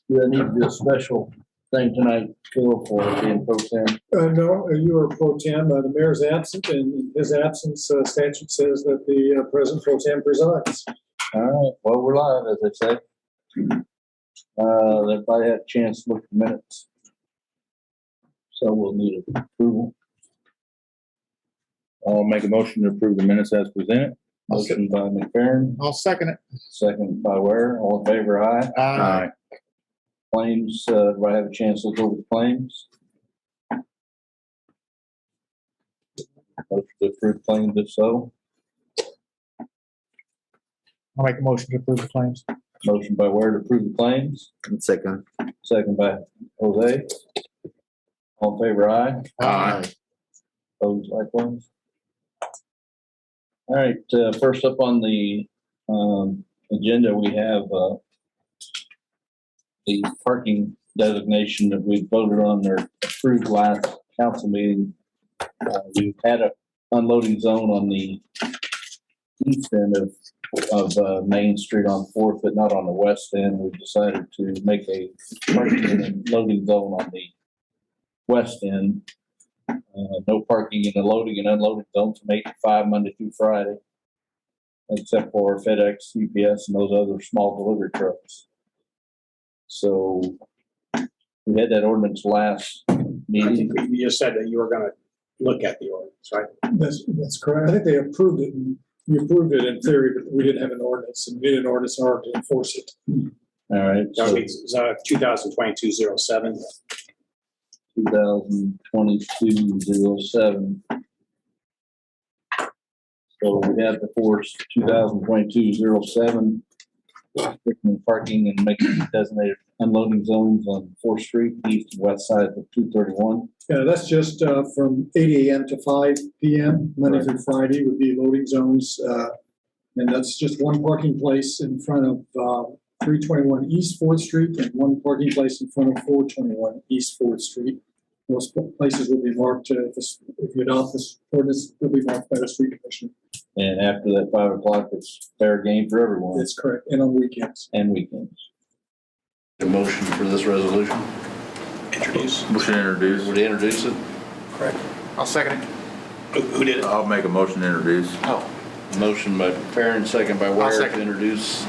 Do I need to do a special thing tonight, Phil, for being pro tem? No, you are pro tem. The mayor's absent, and in his absence, statute says that the president pro tem presides. All right, well, we're live, as they say. Everybody had a chance to look at the minutes. So we'll need approval. I'll make a motion to approve the minutes as presented. Motion by McFerrin, I'll second it. second by Ware. All in favor, aye. Aye. Claims, do I have a chance to look over the claims? Motion to approve claims if so. I'll make a motion to approve the claims. Motion by Ware to approve the claims, Second. second by Jose. All in favor, aye. Aye. Opposed likewise. All right, first up on the agenda, we have the parking designation that we voted on or approved last council meeting. We've had a unloading zone on the east end of Main Street on Fourth, but not on the west end. We decided to make a parking and loading zone on the west end. No parking in the loading and unloading zone from 8 to 5 Monday through Friday, except for FedEx, UPS, and those other small delivery trucks. So we had that ordinance last I meeting. think you just said that you were gonna look at the ordinance, right? That's correct. I think they approved it. And we approved it in theory, but we didn't have an ordinance, and we needed an ordinance in order to enforce it. All right, So so it's 2022-07. 2022-07. So we have before us 2022-07, restricting parking and making designated unloading zones on 4th Street, east and west side of 231. Yeah, that's just from 8 a.m. to 5 p.m. Monday through Friday would be loading zones. And that's just one parking place in front of 321 East 4th Street and one parking place in front of 421 East 4th Street. Those places will be marked, if you adopt this ordinance, they'll be marked by the street commission. And after that 5 o'clock, it's fair game for everyone That's correct, and on weekends. and weekends. A motion for this resolution? Introduce. Motion to introduce. Would you introduce it? Correct. I'll second it. Who did it? I'll make a motion to introduce. Oh, Motion by Farron, second by Ware second. to introduce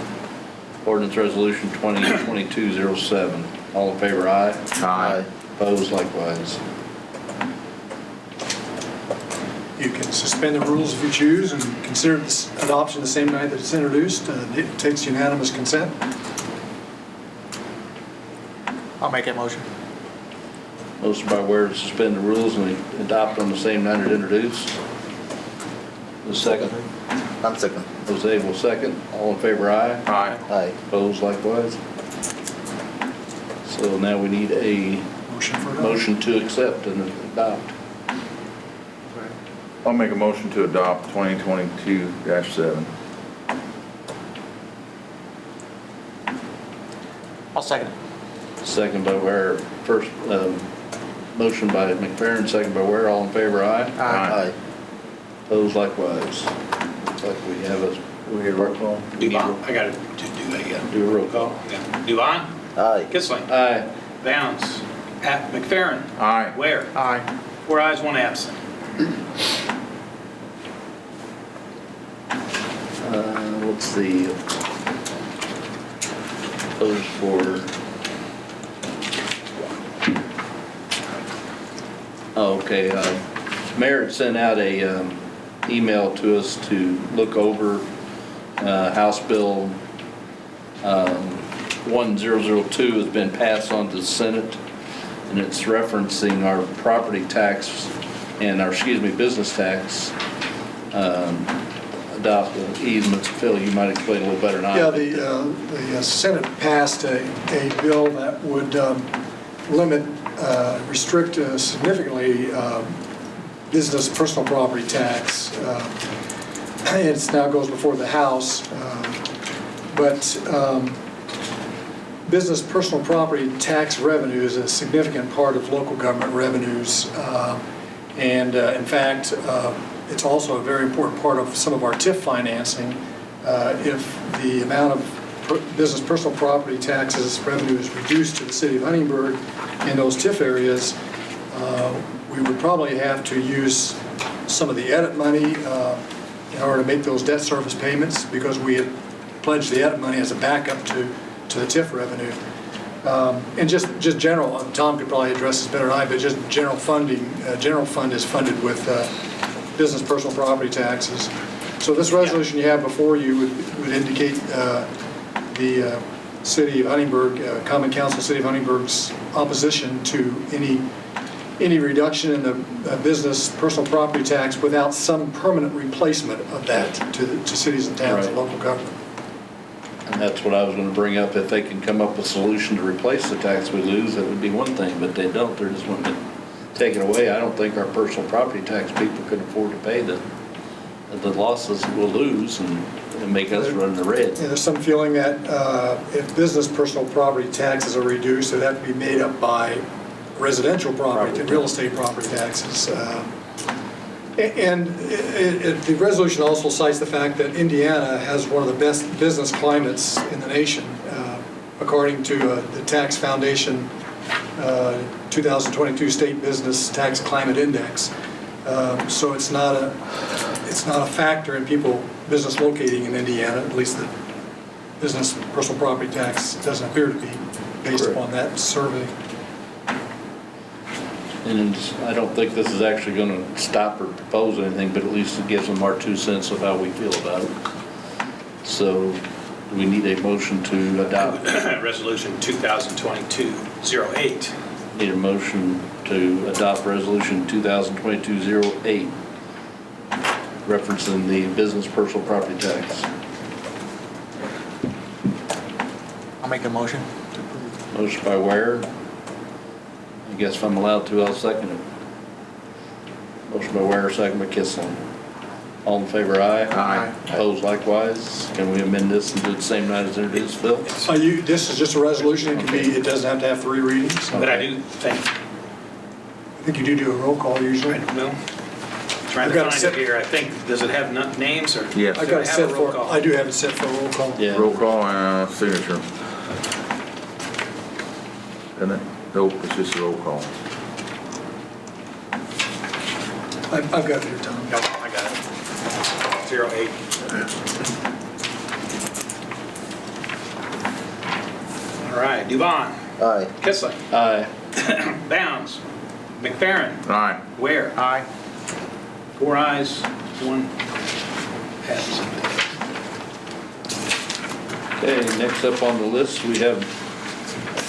ordinance resolution 2022-07. All in favor, aye. Aye. Opposed likewise. You can suspend the rules if you choose and consider this adoption the same night that it's introduced. It takes unanimous consent. I'll make that motion. Motion by Ware to suspend the rules and adopt on the same night it's introduced. The second, I'm second. Jose will second. All in favor, aye. Aye. Aye. Opposed likewise. So now we need a Motion for adoption. motion to accept and adopt. I'll make a motion to adopt 2022-7. I'll second it. Second by Ware, first, motion by McFerrin, second by Ware. All in favor, aye. Aye. Opposed likewise. Looks like we have a, we hear roll call. Duvon, I gotta do that again. Do a roll call. Yeah. Duvon, Aye. Kissling, Aye. Bounds, McFerrin, Aye. Ware. Aye. 4 ayes, 1 absent. Let's see. Those for. Oh, okay, Mayor had sent out a, email to us to look over, House Bill, 1002 has been passed on to the Senate, and it's referencing our property tax and our, business tax, adopt the easements. Phil, you might explain a little better than I. Yeah, the Senate passed a bill that would limit, restrict significantly business personal property tax. It now goes before the House, but business personal property tax revenue is a significant part of local government revenues. And in fact, it's also a very important part of some of our TIF financing. If the amount of business personal property taxes revenue is reduced to the city of Huntingburg in those TIF areas, we would probably have to use some of the edit money in order to make those debt service payments, because we had pledged the edit money as a backup to the TIF revenue. And just general, Tom could probably address this better than I, but just general funding, general fund is funded with business personal property taxes. So this resolution you have before you would indicate the City of Huntingburg, Common Council City of Huntingburg's opposition to any reduction in the business personal property tax without some permanent replacement of that to cities and towns and Right. local government. And that's what I was gonna bring up. If they can come up with a solution to replace the tax we lose, that would be one thing, but they don't. They're just wanting to take it away. I don't think our personal property tax people can afford to pay the losses we'll lose and make us run the red. And there's some feeling that if business personal property taxes are reduced, it'd have to be made up by residential property, real estate property taxes. And the resolution also cites the fact that Indiana has one of the best business climates in the nation, according to the Tax Foundation 2022 State Business Tax Climate Index. So it's not a factor in business locating in Indiana, at least the business personal property tax doesn't appear to be based Correct. upon that survey. And I don't think this is actually gonna stop or propose anything, but at least it gives them our 2 cents of how we feel about it. So, do we need a motion to adopt? Resolution 2022-08. Need a motion to adopt resolution 2022-08, referencing the business personal property tax. I'll make a motion to approve. Motion by Ware. I guess if I'm allowed to, I'll second it. Motion by Ware, second by Kissling. All in favor, aye? Aye. Opposed likewise. Can we amend this and do it the same night as introduced, Phil? This is just a resolution, it doesn't have to have 3 readings. But I do think, I think you do a roll call usually. well, trying I've to got a find set- it here, I think, does it have names or? Yes. I got it Have set a roll for, call. I do have it set for a roll call. Yeah. Roll call and signature. Isn't it? Nope, it's just a roll call. I've got it here, Tom. Yep, I got it. 08. All right, Duvon. Aye. Kissling. Aye. Bounds. McFerrin. Aye. Ware. Aye. 4 ayes, 1 absent. Okay, next up on the list, we have a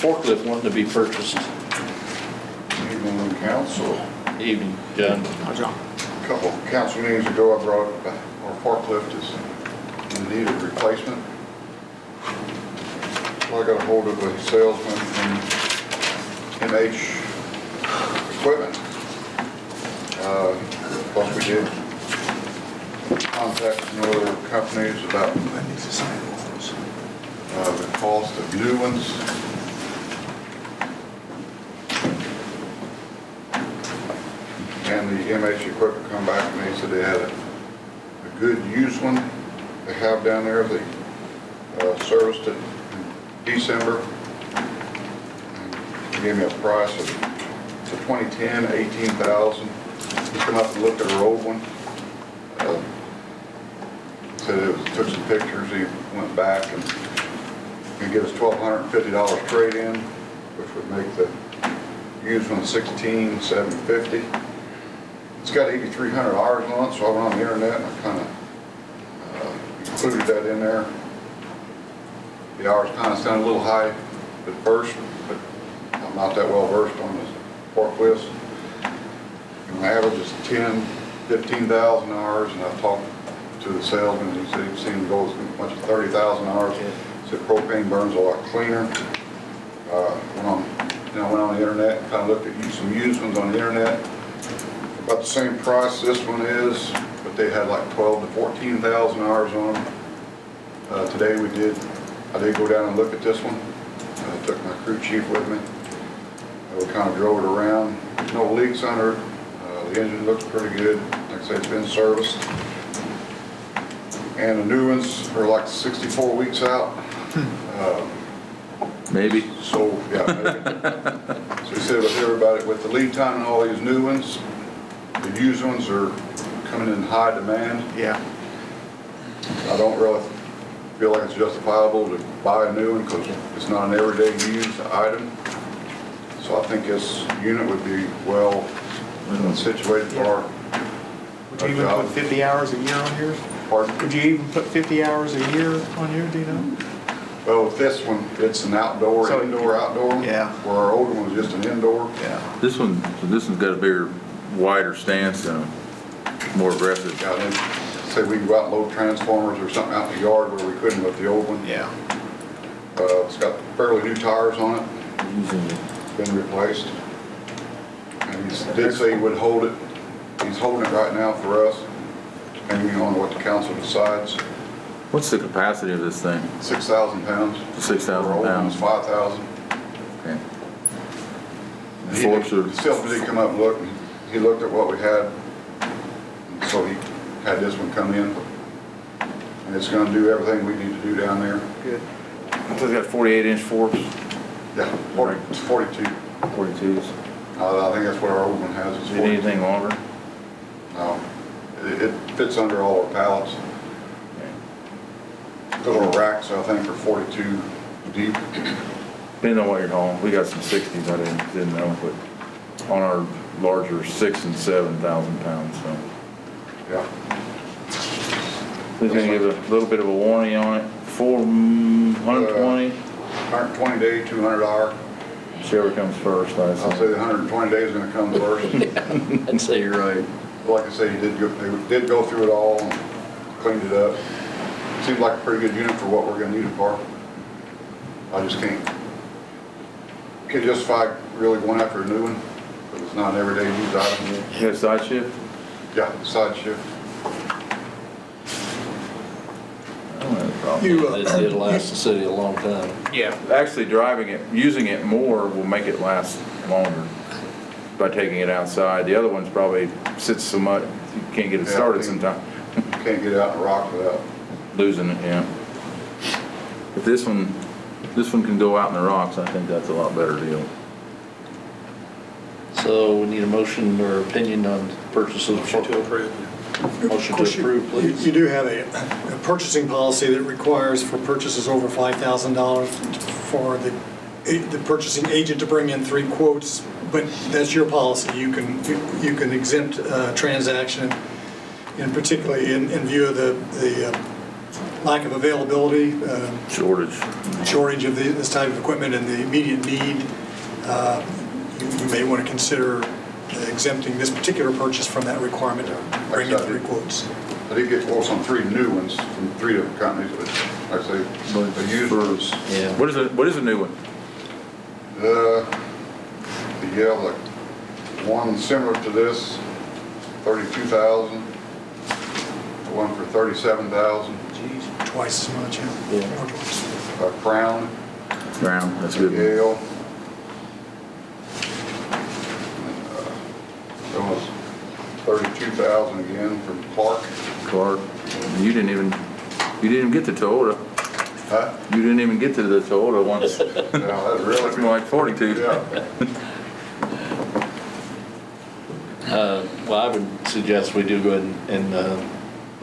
forklift wanting to be purchased. Evening, council. Evening, John. Hi, John. A couple of council meetings ago, I brought up our forklift is in need of replacement. So I got a hold of a salesman from MH Equipment. Plus we did contact some other companies about I need to sign all those. the cost of new ones. And the MH Equipment come back and they said they had a good used one they have down there. They serviced it in December. And they gave me a price of, for 2010, $18,000. He come up and looked at our old one. Said took some pictures. He went back and can give us $1,250 trade-in, which would make the used one $16,750. It's got 8,300 hours on it, so I went on the internet and I kind of included that in there. The hours kind of sounded a little high at first, but I'm not that well versed on the forklifts. And my average is 15,000 hours, and I talked to the salesman, and he said he'd seen go as much as 30,000 hours. He said propane burns a lot cleaner. Went on the internet and kind of looked at some used ones on the internet. About the same price this one is, but they had like 12 to 14,000 hours on them. Today I did go down and look at this one. I took my crew chief with me. We kind of drove it around. There's no leaks under it. The engine looks pretty good. Like I say, it's been serviced. And the new ones are like 64 weeks out. Maybe. So, yeah, maybe. So he said with everybody, with the lead time and all these new ones, the used ones are coming in high demand. Yeah. I don't really feel like it's justifiable to buy a new one because it's not an everyday used item. So I think this unit would be well situated for our Would you even put 50 hours a year on yours? Pardon? Would you even put 50 hours a year on yours, do you know? Well, with this one, it's an outdoor, So- indoor, outdoor. Yeah. Where our older one was just an indoor. Yeah. This one's got a bigger, wider stance and more aggressive. Yeah, then, say we can go out and load transformers or something out in the yard where we couldn't with the old one. Yeah. It's got fairly new tires on it, been replaced. And he did say he would hold it. He's holding it right now for us, depending on what the council decides. What's the capacity of this thing? 6,000 pounds. 6,000 Our old one was pounds. 5,000. Okay. He Forks are- still did come up and look, and he looked at what we had, and so he had this one come in. And it's gonna do everything we need to do down there. Good. So it's got 48-inch forks, Yeah, it's 42. 42s. I think that's what our old one has, it's Do you 42. need anything longer? No, it fits under all our pallets. The little racks, I think, are 42 deep. Depending on what you're hauling. We got some 60s, I didn't know, but on our larger 6,000 and 7,000 pounds, so. Yeah. He's gonna give a little bit of a warranty on it, 120, 120 day, 200 hour. whichever comes first, I I'll say assume. the 120 days is gonna come first. I'd say you're right. Like I say, they did go through it all and cleaned it up. Seems like a pretty good unit for what we're gonna need it for. I just can't justify really going after a new one, but it's not an everyday use item. You got a side shift? Yeah, side shift. I don't have a problem. You, It did last the city a long time. Yeah. Actually, driving it, using it more will make it last longer by taking it outside. The other one's probably sits so much, you can't get it Yeah, started I think- sometimes. Can't get out in the rock without. Losing it, yeah. If this one can go out in the rocks, I think that's a lot better deal. So we need a motion or opinion on purchases. Motion to approve. Motion to approve, please. You do have a purchasing policy that requires for purchases over $5,000 for the purchasing agent to bring in 3 quotes, but that's your policy. You can exempt transaction, and particularly in view of the lack of availability, shortage of this type of equipment and the immediate need. You may want to consider exempting this particular purchase from that requirement to bring in 3 quotes. I did get quotes on 3 new ones from 3 different companies, but like I say, the used ones. Yeah. What is a new one? Yeah, like one similar to this, 32,000. One for 37,000. Twice as much, yeah. Yeah. More twice. A Crown, Brown, that's good. Yale. That was 32,000 again from Clark. Clark, you didn't even get the Toyota. Huh? You didn't even get to the Toyota once. Yeah, that's It's more really, like 42. yeah. Well, I would suggest we do go ahead and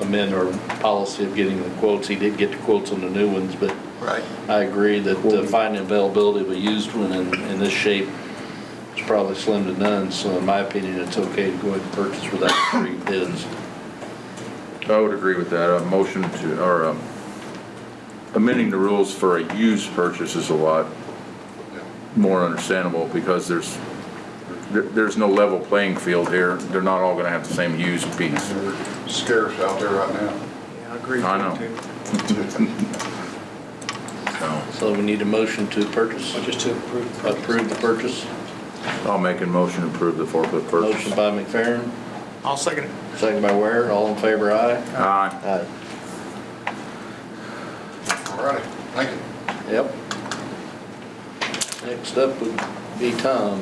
amend our policy of getting the quotes. He did get the quotes on the new ones, but Right. I agree that finding availability of a used one in this shape is probably slim to none. So in my opinion, it's okay to go ahead and purchase without 3 bids. I would agree with that. A motion to, or amending the rules for a used purchase is a lot more understandable because there's no level playing field here. They're not all gonna have the same used piece. They're scarce out there right now. Yeah, I agree. I know. Too. So, So we need a motion to purchase, Just to approve. approve the purchase. I'll make a motion to approve the forklift Motion purchase. by McFerrin, I'll second it. second by Ware. All in favor, aye? Aye. Aye. All right, thank you. Yep. Next up would be Tom.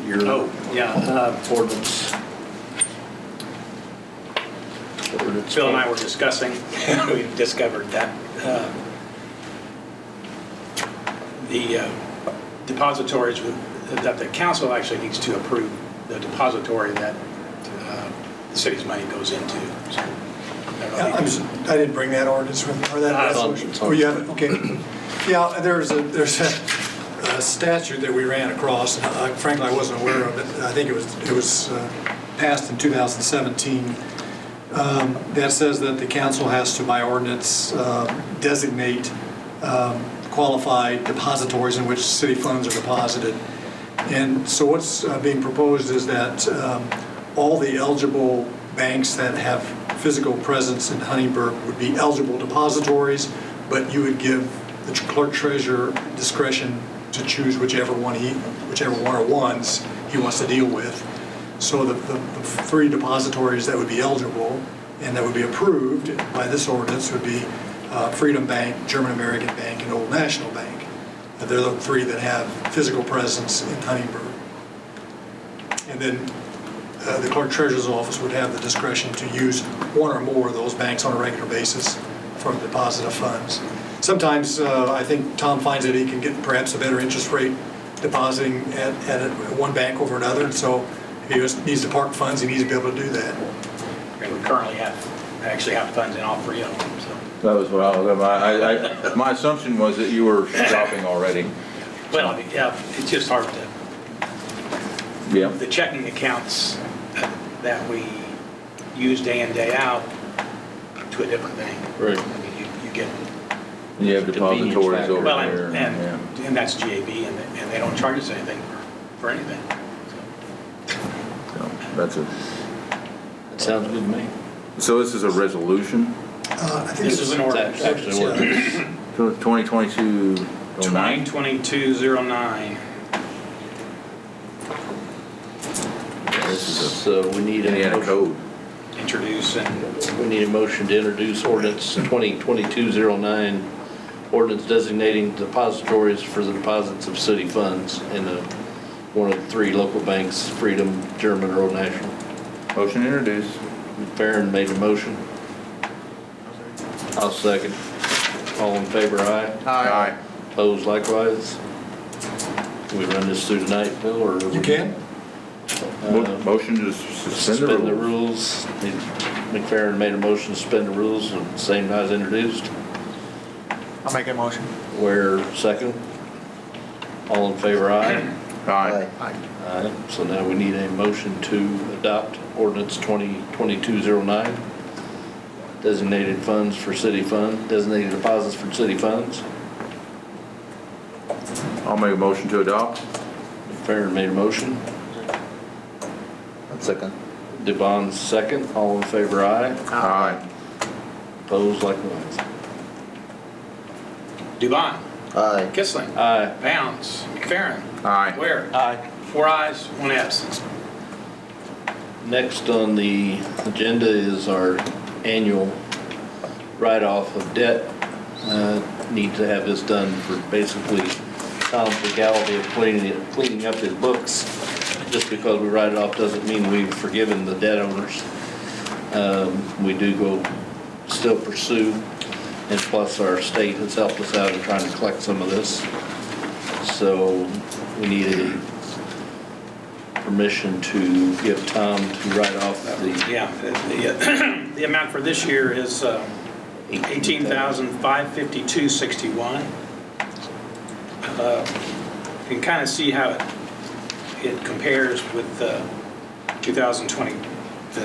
Your Oh, yeah, ordinance. Phil and I were discussing, we discovered that the depositories, that the council actually needs to approve the depository that the city's money goes into. So, I didn't bring that ordinance with me, or that It's on- resolution. it's on. Oh, you haven't, okay. Yeah, there's a statute that we ran across, and frankly, I wasn't aware of it. I think it was passed in 2017, that says that the council has to, by ordinance, designate qualified depositories in which city funds are deposited. And so what's being proposed is that all the eligible banks that have physical presence in Huntingburg would be eligible depositories, but you would give the clerk treasurer discretion to choose whichever one or ones he wants to deal with. So the three depositories that would be eligible and that would be approved by this ordinance would be Freedom Bank, German American Bank, and Old National Bank. They're the three that have physical presence in Huntingburg. And then the clerk treasurer's office would have the discretion to use one or more of those banks on a regular basis for the deposit of funds. Sometimes I think Tom finds that he can get perhaps a better interest rate depositing at one bank over another, and so if he needs to park funds, he needs to be able to do that. we currently actually have funds in all three of them, so. That was what I was, my assumption was that you were shopping already. Well, yeah, it's just hard to, Yeah. the checking accounts that we use day in, day out to a different bank. Right. I mean, you get, You have Convenience depositories factor. over well, there. and that's GAB, and they don't charge us anything for anything. So, So that's it. That sounds good to me. So this is a resolution, I think This is an ordinance. It's actually ordinance. 2022-09? 2022-09. This is So we need a Indiana a motion. code. Introduce and We need a motion to introduce ordinance 2022-09, ordinance designating depositories for the deposits of city funds in one of the three local banks, Freedom, German, or Old National. Motion introduced. Farron made a motion. I'll second. All in favor, aye. Aye. Opposed likewise. Can we run this through tonight, Bill, or? You can? Motion to suspend the rules. McFerrin made a motion to suspend the rules, same night as introduced. I'll make a motion. Where second? All in favor, aye. Aye. Aye. Aye. So now we need a motion to adopt ordinance 2022-09, designated funds for city fund, designated deposits for city funds. I'll make a motion to adopt. McFerrin made a motion. Second. DeBon's second. All in favor, aye. Aye. Opposed likewise. Dubon, Aye. Kissling, Aye. Bounds, McFerrin, Aye. Ware. Aye. 4 ayes, 1 absence. Next on the agenda is our annual write-off of debt. Need to have this done for basically Tom's legality of cleaning up his books. Just because we write it off doesn't mean we've forgiven the debt owners. We do still pursue, and plus our state has helped us out in trying to collect some of this. So we need a permission to give Tom to write off the Yeah, the amount for this year is $18,552.61. You can kind of see how it compares with 2020, the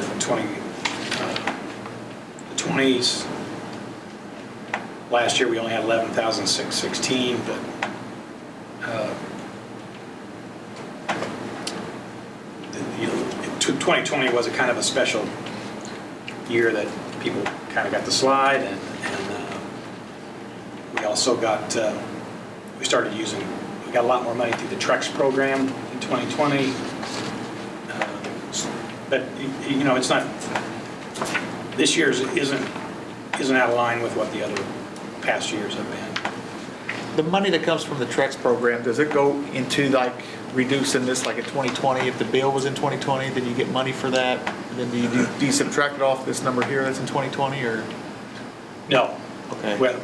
20s. Last year we only had 11,616, but 2020 was a kind of a special year that people kind of got the slide, and we also got, we got a lot more money through the Trex program in 2020. But, you know, it's not, this year's isn't out of line with what the other past years have been. The money that comes from the Trex program, does it go into like reducing this like in 2020? If the bill was in 2020, then you get money for that? And then do you subtract it off this number here that's in 2020 or? No, Okay. Well,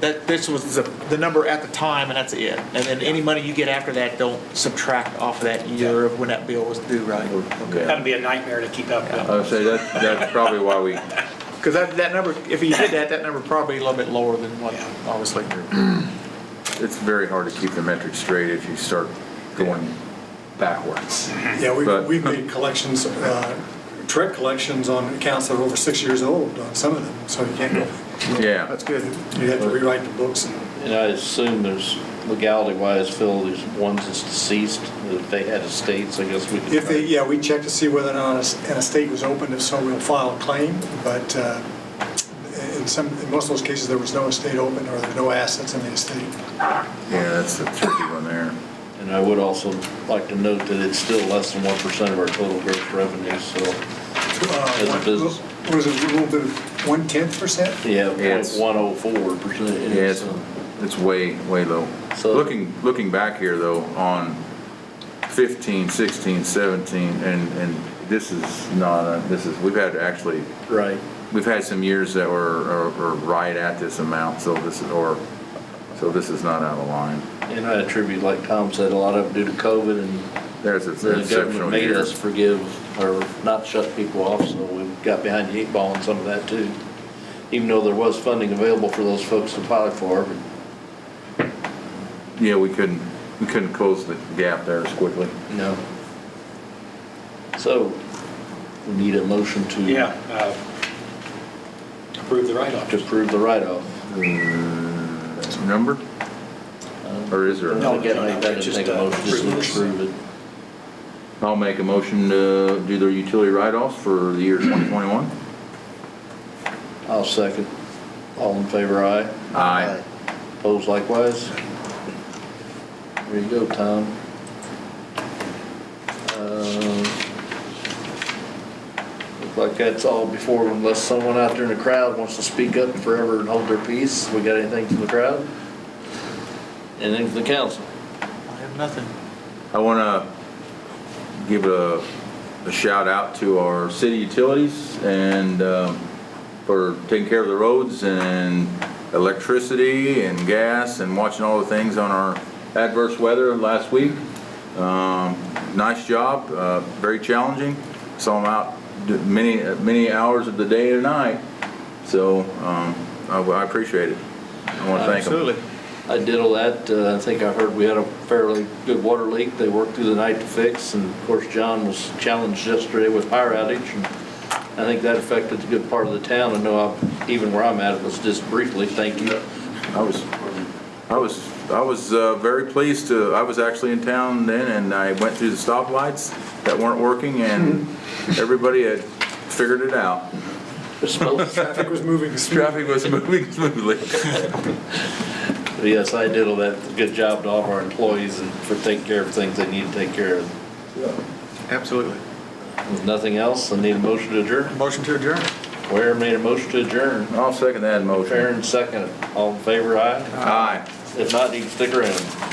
This was the number at the time, and that's it. And then any money you get after that, don't subtract off of that year of when that bill was due, right? Okay. that'd be a nightmare to keep up with. I would say that's probably why we, Because that number, if you did that, that number probably a little bit lower than what, obviously. it's very hard to keep the metrics straight if you start going backwards. Yeah, But- we've made collections, Trek collections on accounts that are over 6 years old on some of them, so you can't go. Yeah. That's good. You have to rewrite the books. And I assume there's legality wise, Phil, there's ones that's deceased, if they had estates, I guess we could. If they, yeah, we check to see whether or not an estate was opened, if so, we'll file a claim, but in most of those cases, there was no estate open or there were no assets in the estate. Yeah, that's a tricky one there. And I would also like to note that it's still less than 1% of our total gross revenue, so as a business. What is it, a little bit of 1/10%? Yeah, Yeah, it's- 104%. Yeah, it's way, way low. So- Looking back here though, on 15, 16, 17, and this is not, we've had actually, Right. we've had some years that were right at this amount, so this is not out of line. And I attribute, like Tom said, a lot of it due to COVID, and There's an the government exceptional made year. us forgive or not shut people off, so we got behind the 8 ball on some of that too. Even though there was funding available for those folks to apply for, but Yeah, we couldn't close the gap there as quickly. no. So, we need a motion to. Yeah, approve the write-off. To approve the write-off. Number? Or is there? a- No, Again, I didn't just, take a motion, just approve. approve it. I'll make a motion to do their utility write-offs for the year 2021. I'll second. All in favor, aye? Aye. Opposed likewise? There you go, Tom. Look like that's all before, unless someone out there in the crowd wants to speak up forever and hold their peace. We got anything from the crowd? Anything from the council? I have nothing. I want to give a shout out to our city utilities and for taking care of the roads and electricity and gas and watching all the things on our adverse weather last week. Nice job, very challenging. Saw them out many hours of the day and night. So I appreciate it. I want to thank them. Absolutely. I diddle that. I think I heard we had a fairly good water leak they worked through the night to fix. And of course, John was challenged yesterday with power outage. And I think that affected a good part of the town. I know even where I'm at, it was just briefly, thank you. I was very pleased to, I was actually in town then and I went through the stoplights that weren't working and everybody had figured it out. Traffic was moving smoothly. Traffic was moving smoothly. But yes, I diddle that. Good job to all of our employees and for taking care of things they need to take care of. Absolutely. With nothing else, I need a motion to adjourn. Motion to adjourn. Ware made a motion to adjourn. I'll second that motion. Farron second. All in favor, aye? Aye. If not, you can stick around.